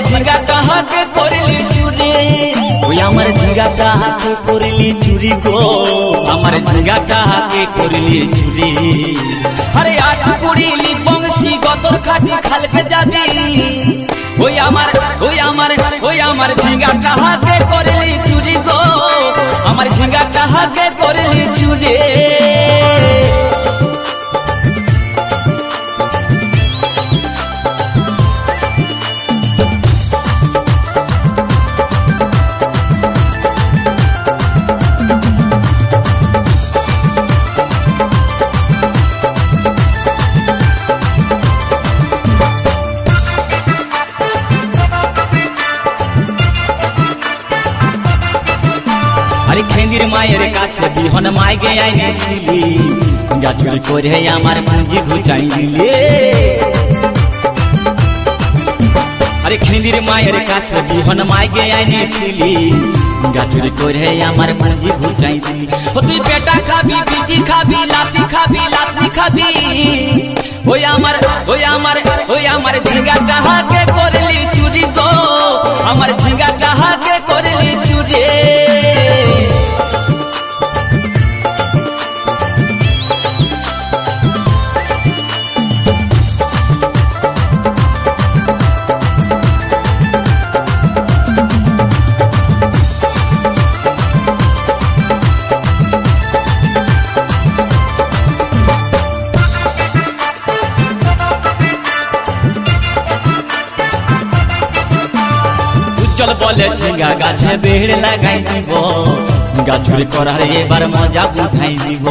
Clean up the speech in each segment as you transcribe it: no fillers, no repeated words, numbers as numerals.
আমার ঝিঙ্গাটা হাতে করলি চুরি, ওই আমার ঝিঙ্গাটা হাতে করলি চুরি গো, আমার ঝিঙ্গাটা হাতে করলি চুরি। আরে আট কুড়িলি বংশী গতর খাটি খালকে যাবি, ওই আমার ঝিঙ্গাটা হাতে করলি চুরি গো, আমার ঝিঙ্গাটা হাতে করলি চুরি। আরে খেন্দির মায়ের কাছে বিহন মাইগে আইনেছিলি, গাছুরি করে আমার পুঁজি ঘুচাই দিলে। আরে খেন্দির মায়ের কাছে বিহন মাইগে আইনেছিলি, গাছুরি করে আমার পুঁজি ঘুচাই দিলি। ও তুই পেটা খাবি, পিটি খাবি, লাতি খাবি, লাতি খাবি, ওই আমার ঝিঙ্গাটা হাতে করলি চুরি গো, আমার ঝিঙ্গাটা হাতে করলি চুরি। চল বলে ঝিঙ্গা গাছে বেড় লাগাই দিব, গাছুরি করার এবার মজা বুঝাই দিব।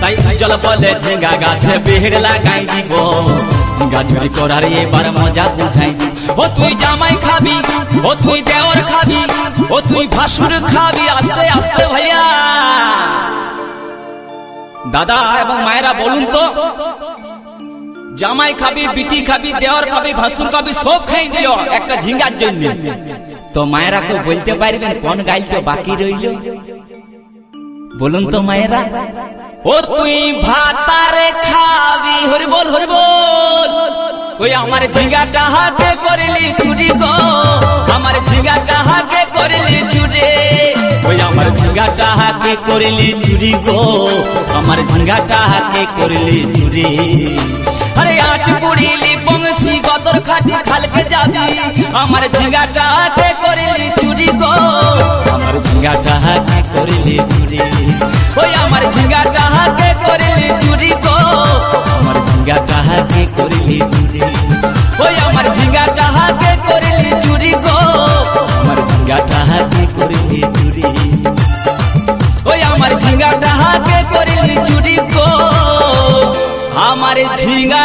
তাই চল বলে ঝিঙ্গা গাছে বেড় লাগাই দিব, গাছুরি করার এবার মজা বুঝাই দিব। ও তুই জামাই খাবি, ও তুই দেওর খাবি, ও তুই ভাসুর খাবি, আস্তে আস্তে ভাইয়া। দাদা এবং মায়েরা বলুন তো, জামাই খাবি, বিটি খাবি, দেওয়ার খাবি, ভাসুর খাবি, সব খাই দিল একটা ঝিঙ্গার জন্য। তো মায়েরা কেউ বলতে পারবেন কোন গাইলটা বাকি রইল? বলুন তো মায়েরা। ও তুই ভাতারে খাবি, হরি বল হরি বল, ওই আমার ঝিঙ্গাটা হাতে করলি চুরি গো, আমার ঝিঙ্গাটা হাতে করলি চুরি, ওই আমার ঝিঙ্গাটা হাতে করলি চুরি গো, আমার ঝিঙ্গাটা হাতে করলি চুরি। আরে আট কুড়িলি বংশী গতর খাটি খালকে যাবি, আমার ঝিঙ্গাটা হাতে করলি চুরি গো, আমার ঝিঙ্গাটা হাতে করলি চুরি, ওই আমার ঝিঙ্গাটা হাতে করলি চুরি গো, আমার ঝিঙ্গাটা হাতে করলি চুরি, ওই আমার ঝিঙ্গাটা হাতে করলি চুরি গো, আমার ঝিঙ্গাটা হাতে করলি চুরি, ওই আমার ঝিঙ্গাটা হাতে করলি চুরি গো, আমার ঝিঙ্গা